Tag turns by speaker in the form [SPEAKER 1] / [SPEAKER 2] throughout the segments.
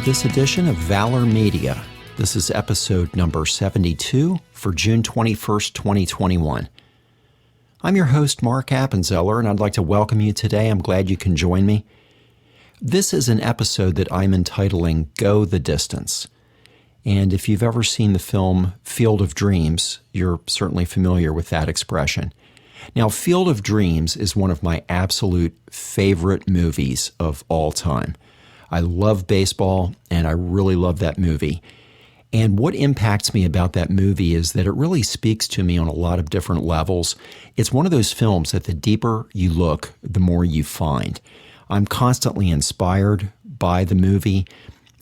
[SPEAKER 1] this edition of Valor Media. This is episode number 72 for June 21st, 2021. I'm your host, Mark Appenzeller, and I'd like to welcome you today. I'm glad you can join me. This is an episode that I'm entitling Go the Distance. And if you've ever seen the film Field of Dreams, you're certainly familiar with that expression. Now, Field of Dreams is one of my absolute favorite movies of all time. I love baseball, and I really love that movie. And what impacts me about that movie is that it really speaks to me on a lot of different levels. It's one of those films that the deeper you look, the more you find. I'm constantly inspired by the movie.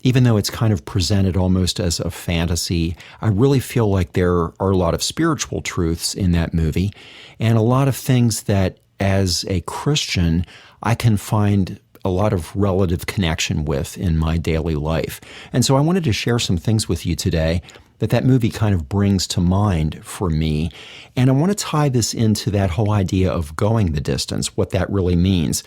[SPEAKER 1] Even though it's kind of presented almost as a fantasy, I really feel like there are a lot of spiritual truths in that movie and a lot of things that, as a Christian, I can find a lot of relative connection with in my daily life. And so I wanted to share some things with you today that movie kind of brings to mind for me. And I want to tie this into that whole idea of going the distance, what that really means.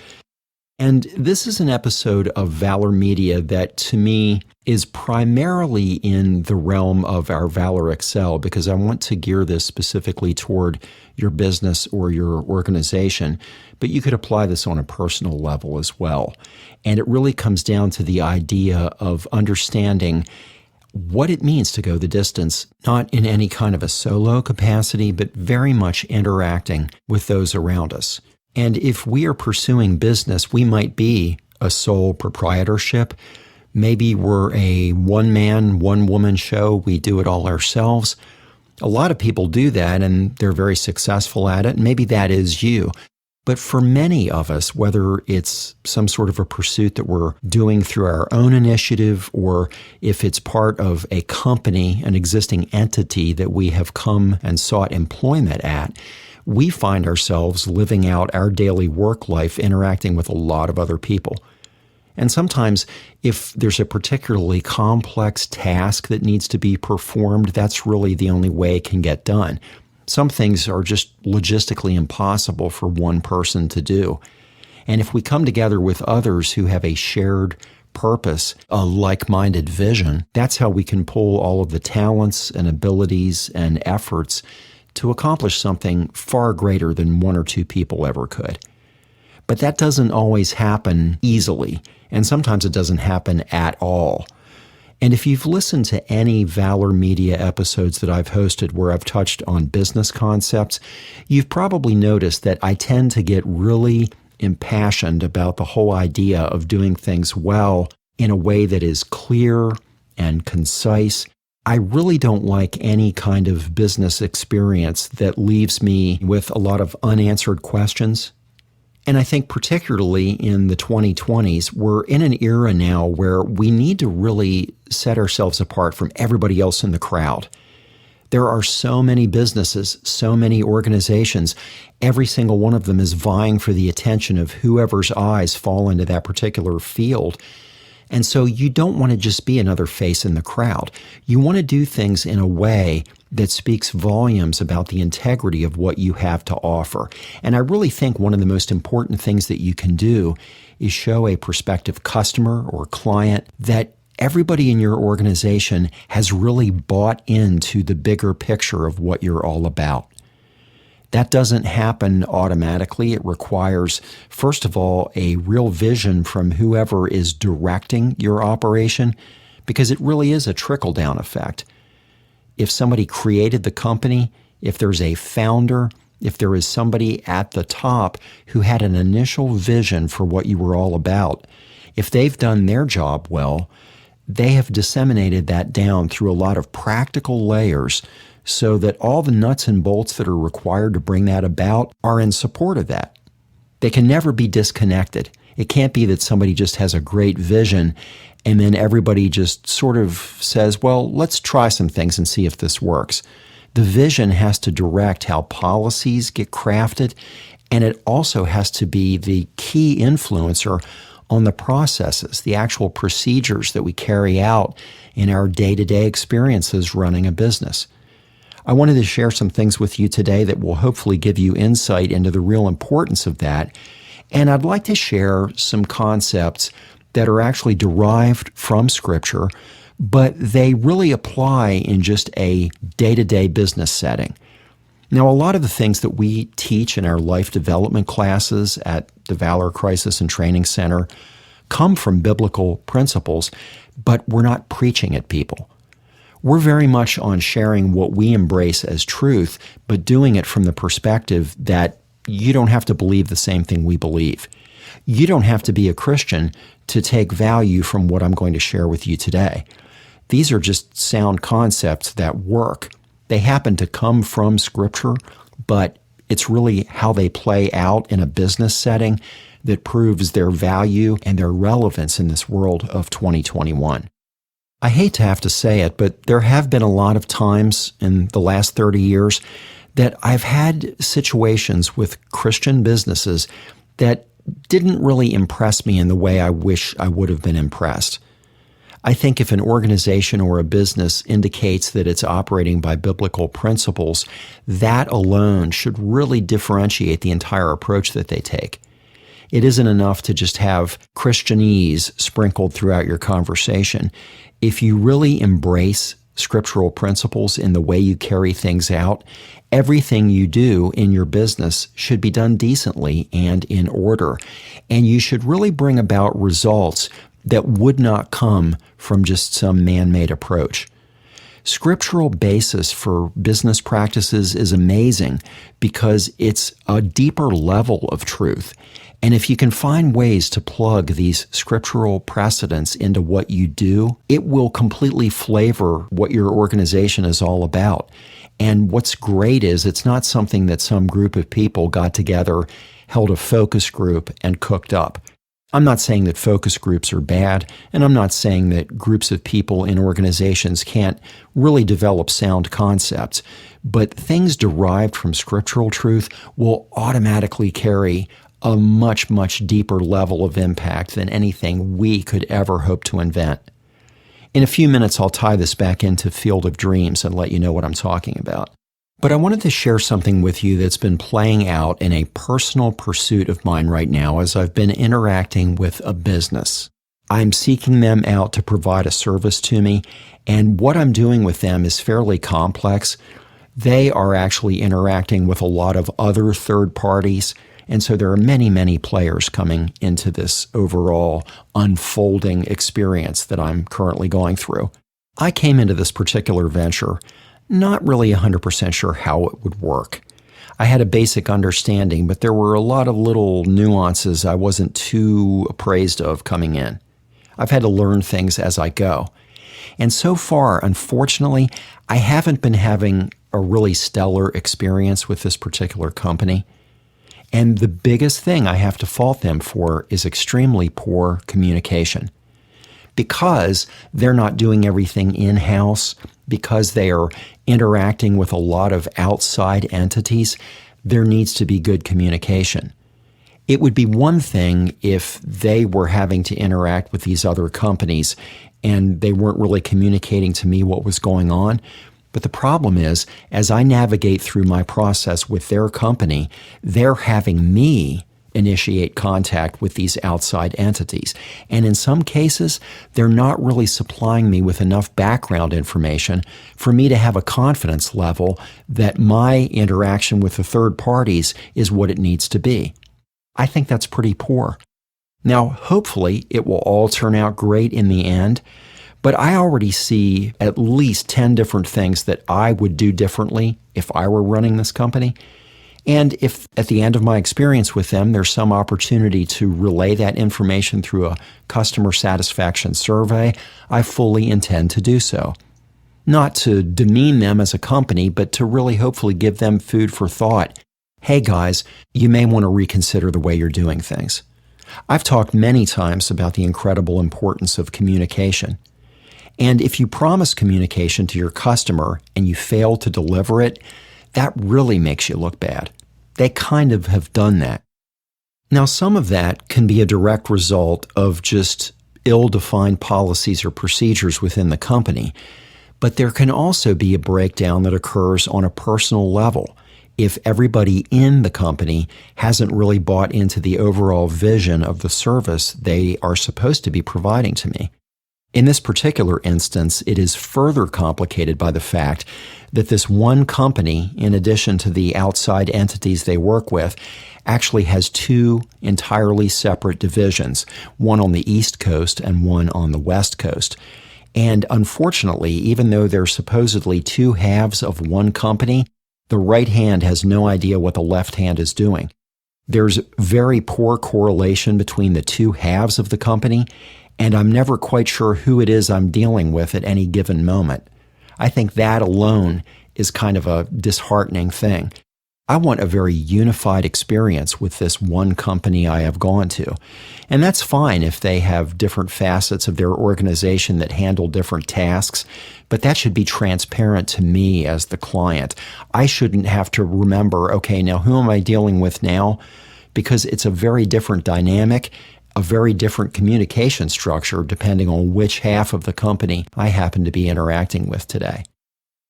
[SPEAKER 1] And this is an episode of Valor Media that, to me, is primarily in the realm of our Valor Excel, because I want to gear this specifically toward your business or your organization. But you could apply this on a personal level as well. And it really comes down to the idea of understanding what it means to go the distance, not in any kind of a solo capacity, but very much interacting with those around us. And if we are pursuing business, we might be a sole proprietorship. Maybe we're a one-man, one-woman show. We do it all ourselves. A lot of people do that, and they're very successful at it. And maybe that is you. But for many of us, whether it's some sort of a pursuit that we're doing through our own initiative, or if it's part of a company, an existing entity that we have come and sought employment at, we find ourselves living out our daily work life interacting with a lot of other people. And sometimes if there's a particularly complex task that needs to be performed, that's really the only way it can get done. Some things are just logistically impossible for one person to do. And if we come together with others who have a shared purpose, a like-minded vision, that's how we can pull all of the talents and abilities and efforts to accomplish something far greater than one or two people ever could. But that doesn't always happen easily, and sometimes it doesn't happen at all. And if you've listened to any Valor Media episodes that I've hosted where I've touched on business concepts, you've probably noticed that I tend to get really impassioned about the whole idea of doing things well in a way that is clear and concise. I really don't like any kind of business experience that leaves me with a lot of unanswered questions. And I think particularly in the 2020s, we're in an era now where we need to really set ourselves apart from everybody else in the crowd. There are so many businesses, so many organizations. Every single one of them is vying for the attention of whoever's eyes fall into that particular field. And so you don't want to just be another face in the crowd. You want to do things in a way that speaks volumes about the integrity of what you have to offer. And I really think one of the most important things that you can do is show a prospective customer or client that everybody in your organization has really bought into the bigger picture of what you're all about. That doesn't happen automatically. It requires, first of all, a real vision from whoever is directing your operation, because it really is a trickle-down effect. If somebody created the company, if there's a founder, if there is somebody at the top who had an initial vision for what you were all about, if they've done their job well, they have disseminated that down through a lot of practical layers so that all the nuts and bolts that are required to bring that about are in support of that. They can never be disconnected. It can't be that somebody just has a great vision and then everybody just sort of says, well, let's try some things and see if this works. The vision has to direct how policies get crafted, and it also has to be the key influencer on the processes, the actual procedures that we carry out in our day-to-day experiences running a business. I wanted to share some things with you today that will hopefully give you insight into the real importance of that. And I'd like to share some concepts that are actually derived from Scripture, but they really apply in just a day-to-day business setting. Now, a lot of the things that we teach in our life development classes at the Valor Crisis and Training Center come from biblical principles, but we're not preaching at people. We're very much on sharing what we embrace as truth, but doing it from the perspective that you don't have to believe the same thing we believe. You don't have to be a Christian to take value from what I'm going to share with you today. These are just sound concepts that work. They happen to come from Scripture, but it's really how they play out in a business setting that proves their value and their relevance in this world of 2021. I hate to have to say it, but there have been a lot of times in the last 30 years that I've had situations with Christian businesses that didn't really impress me in the way I wish I would have been impressed. I think if an organization or a business indicates that it's operating by biblical principles, that alone should really differentiate the entire approach that they take. It isn't enough to just have Christianese sprinkled throughout your conversation. If you really embrace scriptural principles in the way you carry things out, everything you do in your business should be done decently and in order. And you should really bring about results that would not come from just some man-made approach. Scriptural basis for business practices is amazing because it's a deeper level of truth. And if you can find ways to plug these scriptural precedents into what you do, it will completely flavor what your organization is all about. And what's great is it's not something that some group of people got together, held a focus group, and cooked up. I'm not saying that focus groups are bad, and I'm not saying that groups of people in organizations can't really develop sound concepts, but things derived from scriptural truth will automatically carry a much, much deeper level of impact than anything we could ever hope to invent. In a few minutes, I'll tie this back into Field of Dreams and let you know what I'm talking about. But I wanted to share something with you that's been playing out in a personal pursuit of mine right now as I've been interacting with a business. I'm seeking them out to provide a service to me, and what I'm doing with them is fairly complex. They are actually interacting with a lot of other third parties, and so there are many, many players coming into this overall unfolding experience that I'm currently going through. I came into this particular venture not really 100% sure how it would work. I had a basic understanding, but there were a lot of little nuances I wasn't too appraised of coming in. I've had to learn things as I go. And so far, unfortunately, I haven't been having a really stellar experience with this particular company. And the biggest thing I have to fault them for is extremely poor communication. Because they're not doing everything in-house, because they are interacting with a lot of outside entities, there needs to be good communication. It would be one thing if they were having to interact with these other companies and they weren't really communicating to me what was going on. But the problem is, as I navigate through my process with their company, they're having me initiate contact with these outside entities. And in some cases, they're not really supplying me with enough background information for me to have a confidence level that my interaction with the third parties is what it needs to be. I think that's pretty poor. Now, hopefully, it will all turn out great in the end, but I already see at least 10 different things that I would do differently if I were running this company. And if at the end of my experience with them, there's some opportunity to relay that information through a customer satisfaction survey, I fully intend to do so. Not to demean them as a company, but to really hopefully give them food for thought. Hey guys, you may want to reconsider the way you're doing things. I've talked many times about the incredible importance of communication. And if you promise communication to your customer and you fail to deliver it, that really makes you look bad. They kind of have done that. Now, some of that can be a direct result of just ill-defined policies or procedures within the company, but there can also be a breakdown that occurs on a personal level. if everybody in the company hasn't really bought into the overall vision of the service they are supposed to be providing to me. In this particular instance, it is further complicated by the fact that this one company, in addition to the outside entities they work with, actually has two entirely separate divisions, one on the East Coast and one on the West Coast. And unfortunately, even though they're supposedly two halves of one company, the right hand has no idea what the left hand is doing. There's very poor correlation between the two halves of the company, and I'm never quite sure who it is I'm dealing with at any given moment. I think that alone is kind of a disheartening thing. I want a very unified experience with this one company I have gone to. And that's fine if they have different facets of their organization that handle different tasks, but that should be transparent to me as the client. I shouldn't have to remember, okay, now who am I dealing with now? Because it's a very different dynamic, a very different communication structure depending on which half of the company I happen to be interacting with today.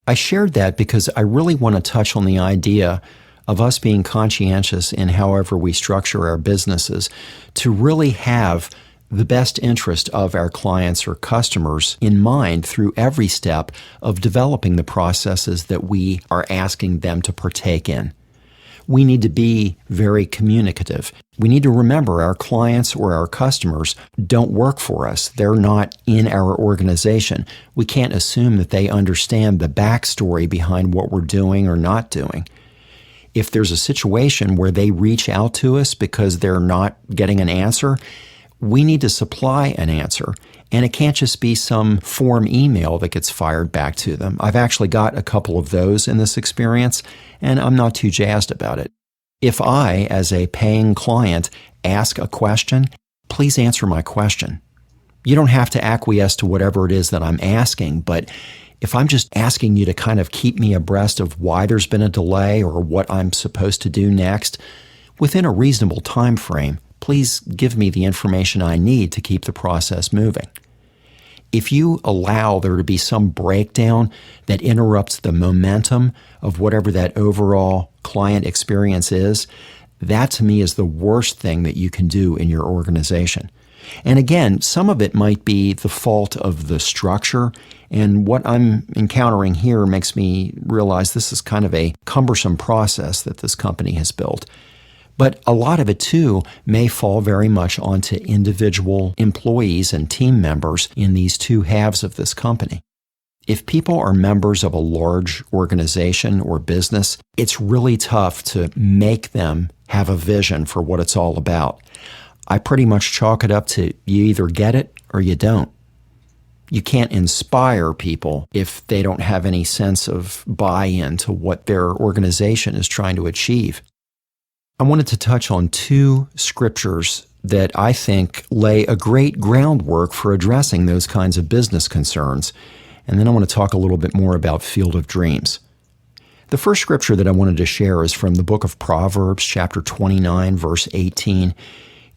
[SPEAKER 1] I shared that because I really want to touch on the idea of us being conscientious in however we structure our businesses to really have the best interest of our clients or customers in mind through every step of developing the processes that we are asking them to partake in. We need to be very communicative. We need to remember our clients or our customers don't work for us. They're not in our organization. We can't assume that they understand the backstory behind what we're doing or not doing. If there's a situation where they reach out to us because they're not getting an answer, we need to supply an answer. And it can't just be some form email that gets fired back to them. I've actually got a couple of those in this experience, and I'm not too jazzed about it. If I, as a paying client, ask a question, please answer my question. You don't have to acquiesce to whatever it is that I'm asking, but if I'm just asking you to kind of keep me abreast of why there's been a delay or what I'm supposed to do next, within a reasonable time frame, please give me the information I need to keep the process moving. If you allow there to be some breakdown that interrupts the momentum of whatever that overall client experience is, that to me is the worst thing that you can do in your organization. And again, some of it might be the fault of the structure, and what I'm encountering here makes me realize this is kind of a cumbersome process that this company has built. But a lot of it, too, may fall very much onto individual employees and team members in these two halves of this company. If people are members of a large organization or business, it's really tough to make them have a vision for what it's all about. I pretty much chalk it up to you either get it or you don't. You can't inspire people if they don't have any sense of buy-in to what their organization is trying to achieve. I wanted to touch on two scriptures that I think lay a great groundwork for addressing those kinds of business concerns, and then I want to talk a little bit more about Field of Dreams. The first scripture that I wanted to share is from the book of Proverbs, chapter 29, verse 18.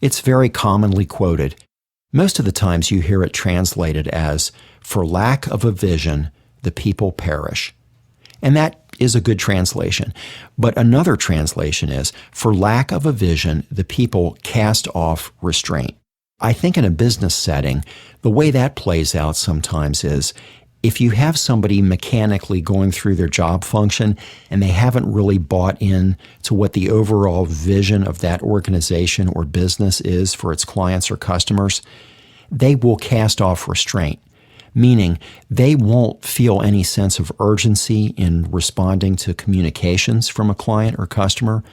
[SPEAKER 1] It's very commonly quoted. Most of the times you hear it translated as, "For lack of a vision, the people perish." And that is a good translation. But another translation is, "For lack of a vision, the people cast off restraint." I think in a business setting, the way that plays out sometimes is, if you have somebody mechanically going through their job function and they haven't really bought in to what the overall vision of that organization or business is for its clients or customers, they will cast off restraint, meaning they won't feel any sense of urgency in responding to communications from a client or customer.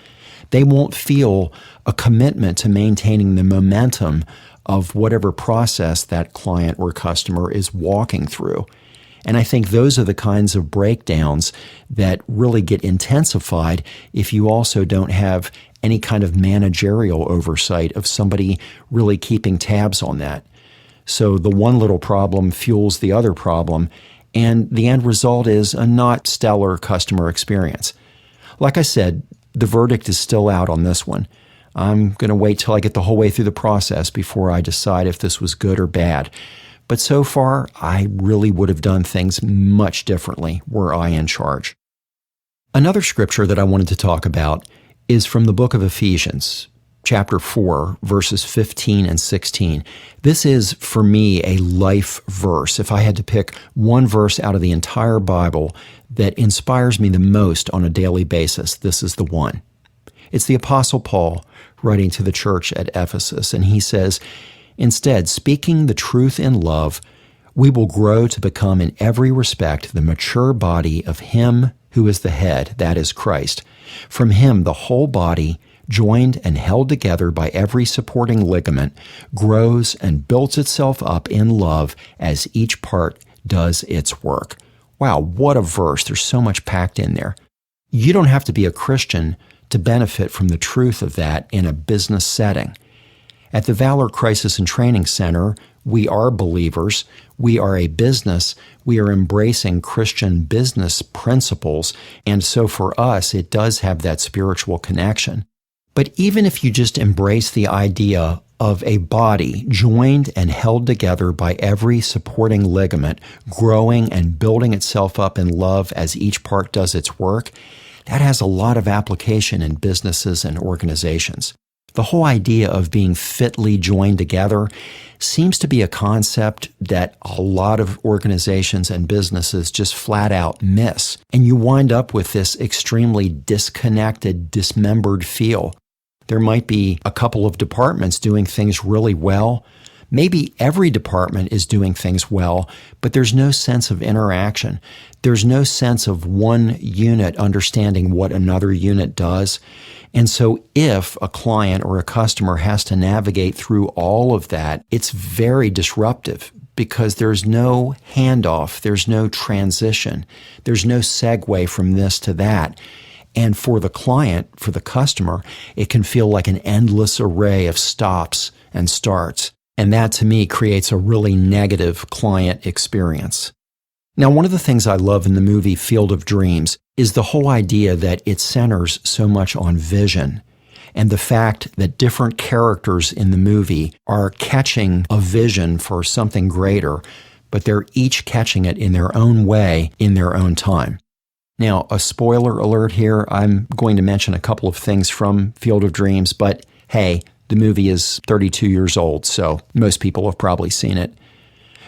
[SPEAKER 1] They won't feel a commitment to maintaining the momentum of whatever process that client or customer is walking through. And I think those are the kinds of breakdowns that really get intensified if you also don't have any kind of managerial oversight of somebody really keeping tabs on that. So the one little problem fuels the other problem, and the end result is a not stellar customer experience. Like I said, the verdict is still out on this one. I'm going to wait till I get the whole way through the process before I decide if this was good or bad. But so far, I really would have done things much differently were I in charge. Another scripture that I wanted to talk about is from the book of Ephesians, chapter 4, verses 15 and 16. This is, for me, a life verse. If I had to pick one verse out of the entire Bible that inspires me the most on a daily basis, this is the one. It's the Apostle Paul writing to the church at Ephesus, and he says, "Instead, speaking the truth in love, we will grow to become in every respect the mature body of Him who is the head, that is Christ. From Him the whole body, joined and held together by every supporting ligament, grows and builds itself up in love as each part does its work." Wow, what a verse. There's so much packed in there. You don't have to be a Christian to benefit from the truth of that in a business setting. At the Valor Crisis and Training Center, we are believers. We are a business. We are embracing Christian business principles. And so for us, it does have that spiritual connection. But even if you just embrace the idea of a body joined and held together by every supporting ligament, growing and building itself up in love as each part does its work, that has a lot of application in businesses and organizations. The whole idea of being fitly joined together seems to be a concept that a lot of organizations and businesses just flat out miss. And you wind up with this extremely disconnected, dismembered feel. There might be a couple of departments doing things really well. Maybe every department is doing things well, but there's no sense of interaction. There's no sense of one unit understanding what another unit does. And so if a client or a customer has to navigate through all of that, it's very disruptive because there's no handoff, there's no transition, there's no segue from this to that. And for the client, for the customer, it can feel like an endless array of stops and starts. And that, to me, creates a really negative client experience. Now, one of the things I love in the movie Field of Dreams is the whole idea that it centers so much on vision and the fact that different characters in the movie are catching a vision for something greater, but they're each catching it in their own way, in their own time. Now, a spoiler alert here, I'm going to mention a couple of things from Field of Dreams, but hey, the movie is 32 years old, so most people have probably seen it.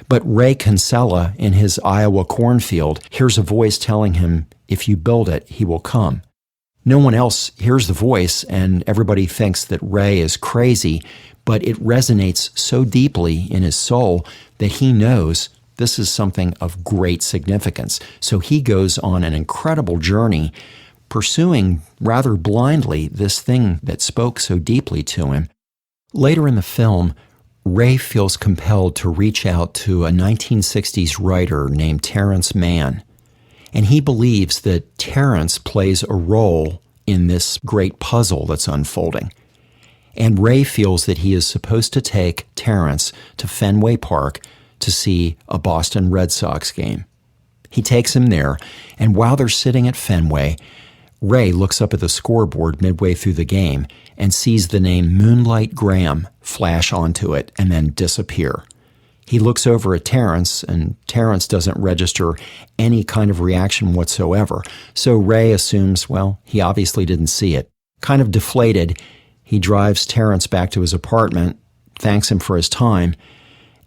[SPEAKER 1] But Ray Kinsella in his Iowa cornfield hears a voice telling him, if you build it, he will come. No one else hears the voice, and everybody thinks that Ray is crazy, but it resonates so deeply in his soul that he knows this is something of great significance. So he goes on an incredible journey, pursuing rather blindly this thing that spoke so deeply to him. Later in the film, Ray feels compelled to reach out to a 1960s writer named Terrence Mann, and he believes that Terrence plays a role in this great puzzle that's unfolding. And Ray feels that he is supposed to take Terrence to Fenway Park to see a Boston Red Sox game. He takes him there, and while they're sitting at Fenway, Ray looks up at the scoreboard midway through the game and sees the name Moonlight Graham flash onto it and then disappear. He looks over at Terrence, and Terrence doesn't register any kind of reaction whatsoever. So Ray assumes, well, he obviously didn't see it. Kind of deflated, he drives Terrence back to his apartment, thanks him for his time,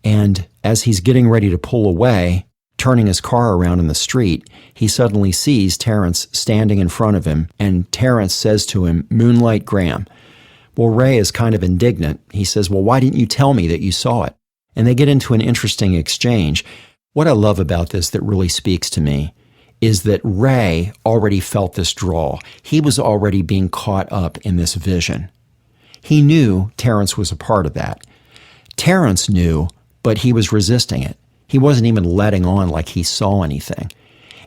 [SPEAKER 1] and as he's getting ready to pull away, turning his car around in the street, he suddenly sees Terrence standing in front of him, and Terrence says to him, "Moonlight Graham." Well, Ray is kind of indignant. He says, "Well, why didn't you tell me that you saw it?" And they get into an interesting exchange. What I love about this that really speaks to me is that Ray already felt this draw. He was already being caught up in this vision. He knew Terrence was a part of that. Terrence knew, but he was resisting it. He wasn't even letting on like he saw anything.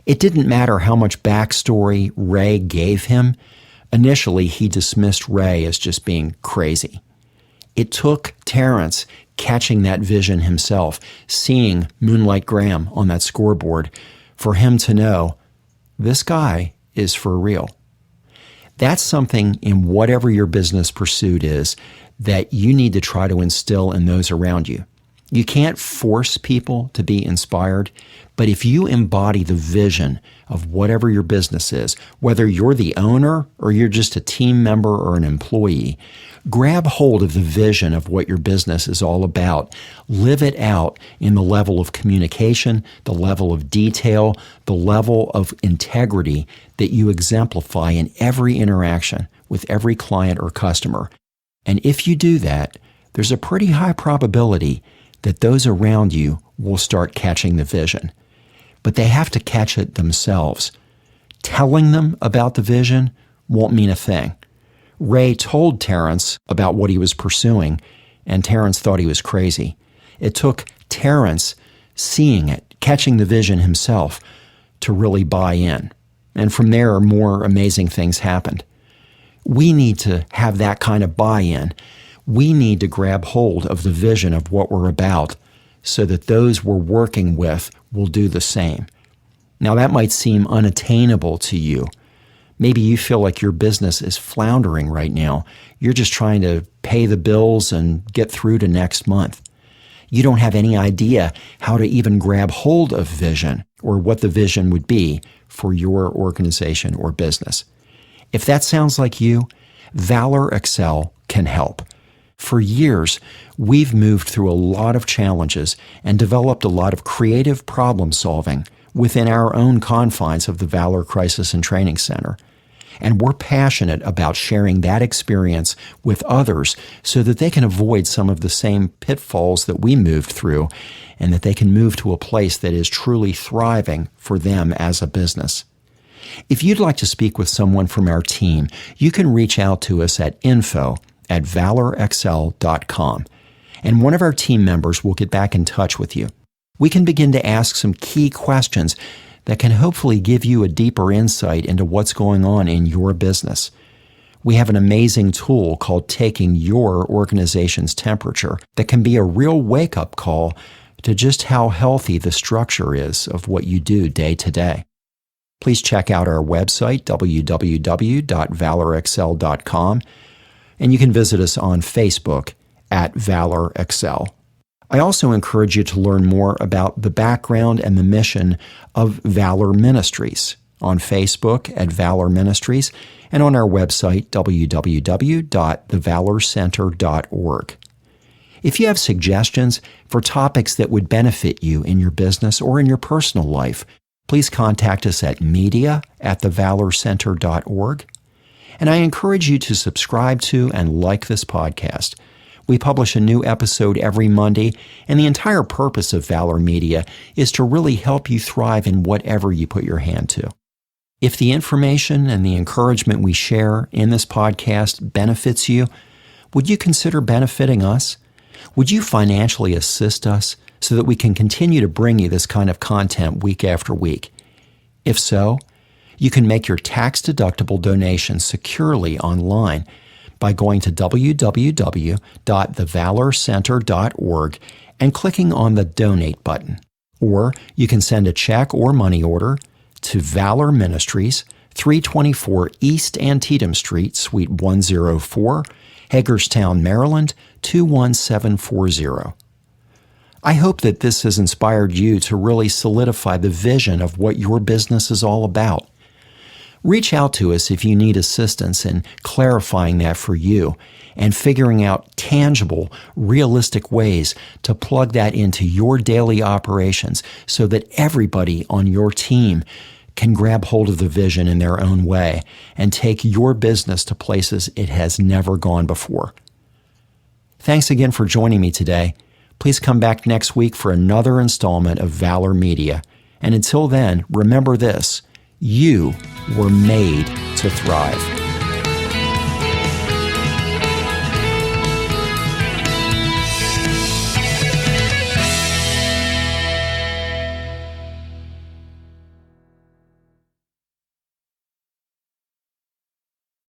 [SPEAKER 1] It didn't matter how much backstory Ray gave him. Initially, he dismissed Ray as just being crazy. It took Terrence catching that vision himself, seeing Moonlight Graham on that scoreboard, for him to know this guy is for real. That's something in whatever your business pursuit is that you need to try to instill in those around you. You can't force people to be inspired, but if you embody the vision of whatever your business is, whether you're the owner or you're just a team member or an employee, grab hold of the vision of what your business is all about. Live it out in the level of communication, the level of detail, the level of integrity that you exemplify in every interaction with every client or customer. And if you do that, there's a pretty high probability that those around you will start catching the vision. But they have to catch it themselves. Telling them about the vision won't mean a thing. Ray told Terrence about what he was pursuing, and Terrence thought he was crazy. It took Terrence seeing it, catching the vision himself, to really buy in. And from there, more amazing things happened. We need to have that kind of buy-in. We need to grab hold of the vision of what we're about so that those we're working with will do the same. Now, that might seem unattainable to you. Maybe you feel like your business is floundering right now. You're just trying to pay the bills and get through to next month. You don't have any idea how to even grab hold of vision or what the vision would be for your organization or business. If that sounds like you, Valor Excel can help. For years, we've moved through a lot of challenges and developed a lot of creative problem solving within our own confines of the Valor Crisis and Training Center. And we're passionate about sharing that experience with others so that they can avoid some of the same pitfalls that we moved through and that they can move to a place that is truly thriving for them as a business. If you'd like to speak with someone from our team, you can reach out to us at info@valorexcel.com, and one of our team members will get back in touch with you. We can begin to ask some key questions that can hopefully give you a deeper insight into what's going on in your business. We have an amazing tool called Taking Your Organization's Temperature that can be a real wake-up call to just how healthy the structure is of what you do day to day. Please check out our website, www.valorexcel.com, and you can visit us on Facebook at Valor Excel. I also encourage you to learn more about the background and the mission of Valor Ministries on Facebook at Valor Ministries and on our website, www.thevalorcenter.org. If you have suggestions for topics that would benefit you in your business or in your personal life, please contact us at media@thevalorcenter.org. And I encourage you to subscribe to and like this podcast. We publish a new episode every Monday, and the entire purpose of Valor Media is to really help you thrive in whatever you put your hand to. If the information and the encouragement we share in this podcast benefits you, would you consider benefiting us? Would you financially assist us so that we can continue to bring you this kind of content week after week? If so, you can make your tax-deductible donation securely online by going to www.thevalorcenter.org and clicking on the Donate button. Or you can send a check or money order to Valor Ministries, 324 East Antietam Street, Suite 104, Hagerstown, Maryland, 21740. I hope that this has inspired you to really solidify the vision of what your business is all about. Reach out to us if you need assistance in clarifying that for you and figuring out tangible, realistic ways to plug that into your daily operations so that everybody on your team can grab hold of the vision in their own way and take your business to places it has never gone before. Thanks again for joining me today. Please come back next week for another installment of Valor Media. And until then, remember this: you were made to thrive.